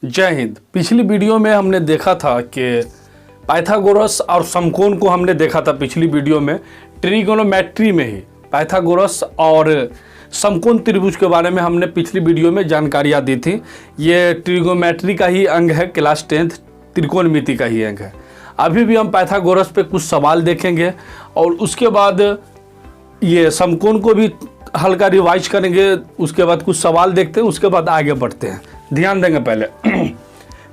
जय हिंद। पिछली वीडियो में हमने देखा था कि पाइथागोरस और समकोण को हमने देखा था। पिछली वीडियो में ट्रिगोनोमेट्री में ही पाइथागोरस और समकोण त्रिभुज के बारे में हमने पिछली वीडियो में जानकारियाँ दी थी। ये ट्रिगोनोमेट्री का ही अंग है, क्लास 10th त्रिकोणमिति का ही अंग है। अभी भी हम पाइथागोरस पे कुछ सवाल देखेंगे और उसके बाद ये समकोण को भी हल्का रिवाइज करेंगे। उसके बाद कुछ सवाल देखते हैं, उसके बाद आगे बढ़ते हैं। ध्यान देंगे पहले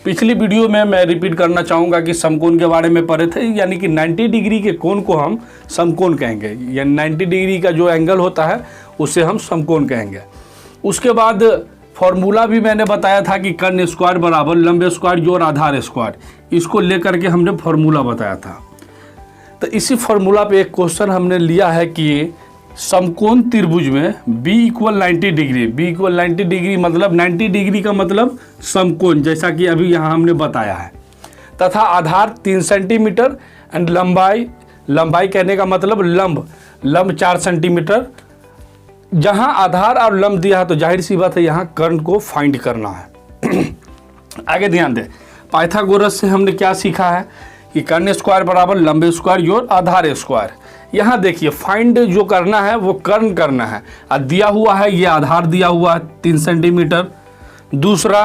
पिछली वीडियो में मैं रिपीट करना चाहूँगा कि समकोण के बारे में पढ़े थे, यानी कि 90 डिग्री के कोण को हम समकोण कहेंगे। यानी 90 डिग्री का जो एंगल होता है उसे हम समकोण कहेंगे। उसके बाद फॉर्मूला भी मैंने बताया था कि कर्ण स्क्वायर बराबर लंब स्क्वायर जोड़ आधार स्क्वायर, इसको लेकर के हमने फॉर्मूला बताया था। तो इसी फॉर्मूला पे एक क्वेश्चन हमने लिया है कि समकोण त्रिभुज में b = 90 डिग्री, b = 90 डिग्री मतलब 90 डिग्री का मतलब समकोण, जैसा कि अभी यहाँ हमने बताया है, तथा आधार 3 सेंटीमीटर एंड लंबाई कहने का मतलब लंब 4 सेंटीमीटर। जहाँ आधार और लंब दिया है तो जाहिर सी बात है यहाँ कर्ण को फाइंड करना है। आगे ध्यान दें, पाइथागोरस से हमने क्या सीखा है कि कर्ण स्क्वायर बराबर लंब स्क्वायर जोड़ आधार स्क्वायर। यहाँ देखिए फाइंड जो करना है वो कर्ण करना है। दिया हुआ है ये आधार दिया हुआ है 3 सेंटीमीटर, दूसरा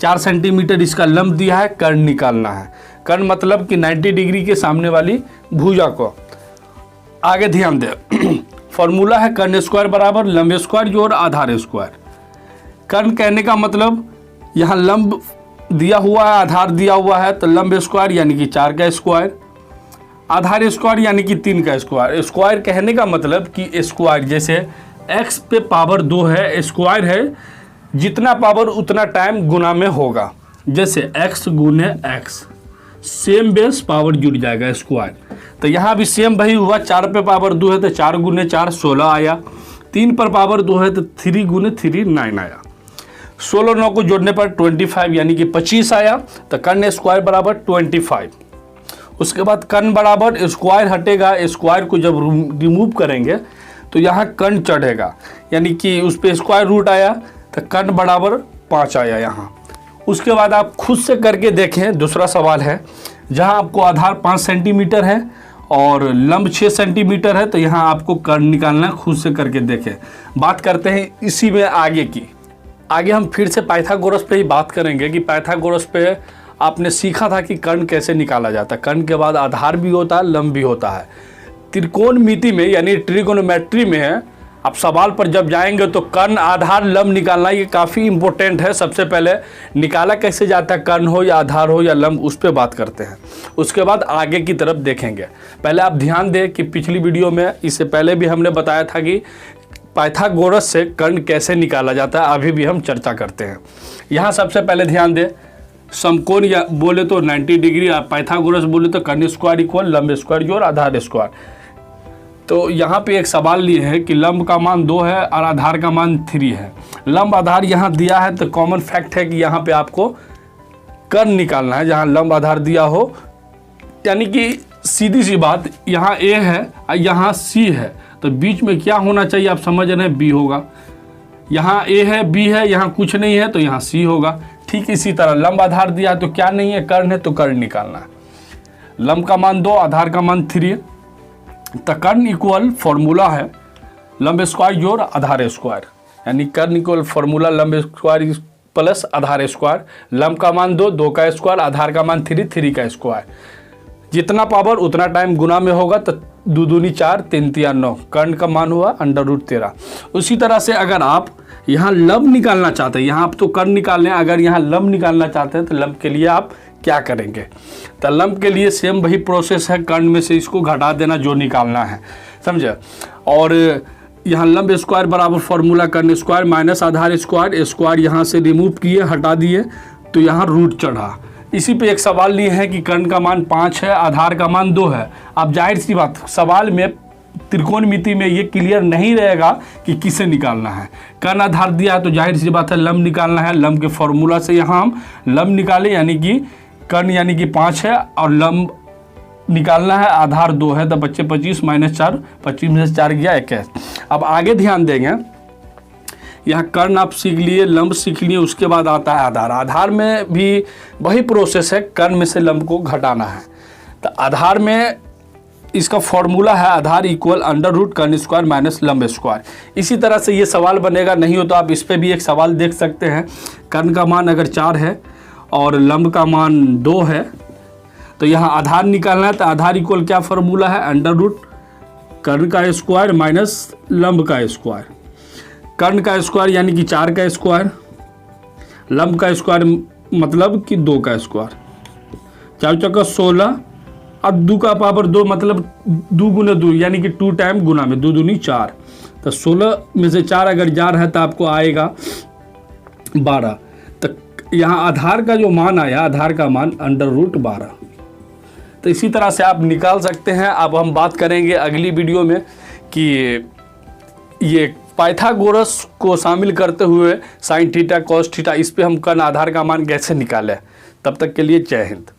4 सेंटीमीटर इसका लंब दिया है, कर्ण निकालना है। कर्ण मतलब कि 90 डिग्री के सामने वाली भुजा को। आगे ध्यान दें, फॉर्मूला है कर्ण स्क्वायर बराबर लंब स्क्वायर जोड़ आधार स्क्वायर। कर्ण कहने का मतलब यहाँ लंब दिया हुआ है, आधार दिया हुआ है, तो लंब स्क्वायर यानी कि 4 का स्क्वायर, आधार स्क्वायर यानी कि 3 का स्क्वायर। स्क्वायर कहने का मतलब कि स्क्वायर जैसे x पे पावर 2 है, स्क्वायर है, जितना पावर उतना टाइम गुना में होगा। जैसे x गुने x, सेम बेस पावर जुड़ जाएगा स्क्वायर। तो यहाँ भी सेम वही हुआ, 4 पे पावर 2 है तो 4 गुने 4 16 आया, 3 पर पावर 2 है तो 3 गुने 3 9 आया, 16 9 को जोड़ने पर 25 यानी कि 25 आया। तो कर्ण स्क्वायर बराबर 25। उसके बाद कर्ण बराबर स्क्वायर हटेगा, स्क्वायर को जब रिमूव करेंगे तो यहाँ कर्ण चढ़ेगा, यानी कि उस पर स्क्वायर रूट आया तो कर्ण बराबर 5 आया यहाँ। उसके बाद आप खुद से करके देखें, दूसरा सवाल है जहाँ आपको आधार 5 सेंटीमीटर है और लंब 6 सेंटीमीटर है, तो यहाँ आपको कर्ण निकालना है, खुद से करके देखें। बात करते हैं इसी में आगे की। आगे हम फिर से पाइथागोरस पे ही बात करेंगे कि पाइथागोरस पे आपने सीखा था कि कर्ण कैसे निकाला जाता है। कर्ण के बाद आधार भी होता है, लंब भी होता है। त्रिकोणमिति में यानी ट्रिगोनोमेट्री में है, आप सवाल पर जब जाएंगे तो कर्ण आधार लंब निकालना ये काफ़ी इंपॉर्टेंट है। सबसे पहले निकाला कैसे जाता है, कर्ण हो या आधार हो या लंब, उस पर बात करते हैं। उसके बाद आगे की तरफ देखेंगे। पहले आप ध्यान दें कि पिछली वीडियो में, इससे पहले भी हमने बताया था कि पाइथागोरस से कर्ण कैसे निकाला जाता है, अभी भी हम चर्चा करते हैं। यहाँ सबसे पहले ध्यान दें, समकोण या बोले तो 90 डिग्री, पाइथागोरस बोले तो कर्ण स्क्वायर इक्वल लंब स्क्वायर जोड़ आधार स्क्वायर। तो यहाँ पे एक सवाल लिए है कि लंब का मान 2 है और आधार का मान 3 है। लंब आधार यहाँ दिया है तो कॉमन फैक्ट है कि यहाँ पे आपको कर्ण निकालना है जहाँ लंब आधार दिया हो, यानी कि सीधी सी बात, यहाँ A है और यहाँ C है, तो बीच में क्या होना चाहिए आप समझ रहे हैं, B होगा। यहाँ A है, B है, यहाँ कुछ नहीं है तो यहाँ C होगा। ठीक इसी तरह लंब आधार दिया है तो क्या नहीं है, कर्ण है, तो कर्ण निकालना है। लंब का मान 2, आधार का मान 3, तो कर्ण इक्वल फॉर्मूला है लंब स्क्वायर जोड़ आधार स्क्वायर, यानी कर्ण इक्वल फॉर्मूला लंब स्क्वायर प्लस आधार स्क्वायर। लंब का मान 2, 2 का स्क्वायर, आधार का मान 3, 3 का स्क्वायर। जितना पावर उतना टाइम गुना में होगा, तो 2 दूनी 4, 3 3 9, कर्ण का मान हुआ √13। उसी तरह से अगर आप यहाँ लंब निकालना चाहते हैं, यहाँ आप तो कर्ण निकाल लें, अगर यहाँ लंब निकालना चाहते हैं तो लंब के लिए आप क्या करेंगे, तो लंब के लिए सेम वही प्रोसेस है, कर्ण में से इसको घटा देना जो निकालना है, समझे। और यहाँ लंब स्क्वायर बराबर फॉर्मूला कर्ण स्क्वायर माइनस आधार स्क्वायर, स्क्वायर यहाँ से रिमूव किए, हटा दिए, तो यहाँ रूट चढ़ा। इसी पे एक सवाल लिए है कि कर्ण का मान 5 है, आधार का मान 2 है। अब जाहिर सी बात, सवाल में त्रिकोणमिति में ये क्लियर नहीं रहेगा कि किसे निकालना है। कर्ण आधार दिया है तो जाहिर सी बात है लंब निकालना है। लंब के फॉर्मूला से यहाँ हम लंब निकाले, यानी कि कर्ण यानी कि 5 है और लंब निकालना है, आधार 2 है, तो बच्चे 25 - 4, 25 में से 4 गया 21। अब आगे ध्यान देंगे, यहाँ कर्ण आप सीख लिए, लंब सीख लिए, उसके बाद आता है आधार। आधार में भी वही प्रोसेस है, कर्ण में से लंब को घटाना है। तो आधार में इसका फॉर्मूला है आधार इक्वल अंडर रूट कर्ण स्क्वायर माइनस लंब स्क्वायर। इसी तरह से ये सवाल बनेगा, नहीं हो तो आप इस पर भी एक सवाल देख सकते हैं। कर्ण का मान अगर 4 है और लंब का मान 2 है तो यहाँ आधार निकालना है। तो आधार इक्वल क्या फॉर्मूला है, अंडर रूट कर्ण का स्क्वायर माइनस लंब का स्क्वायर। कर्ण का स्क्वायर यानी कि 4 का स्क्वायर, लंब का स्क्वायर मतलब कि 2 का स्क्वायर। 4 चौका 16 और 2 का पावर 2 मतलब 2 गुना 2 यानी कि 2 टाइम गुना में 2 दूनी 4। तो 16 में से 4 अगर जा रहा है तो आपको आएगा 12। तो यहाँ आधार का जो मान आया, आधार का मान अंडर रूट 12। तो इसी तरह से आप निकाल सकते हैं। अब हम बात करेंगे अगली वीडियो में कि ये पाइथागोरस को शामिल करते हुए साइन थीटा कॉस थीटा, इस पे हम कर्ण आधार का मान कैसे निकालें। तब तक के लिए जय हिंद।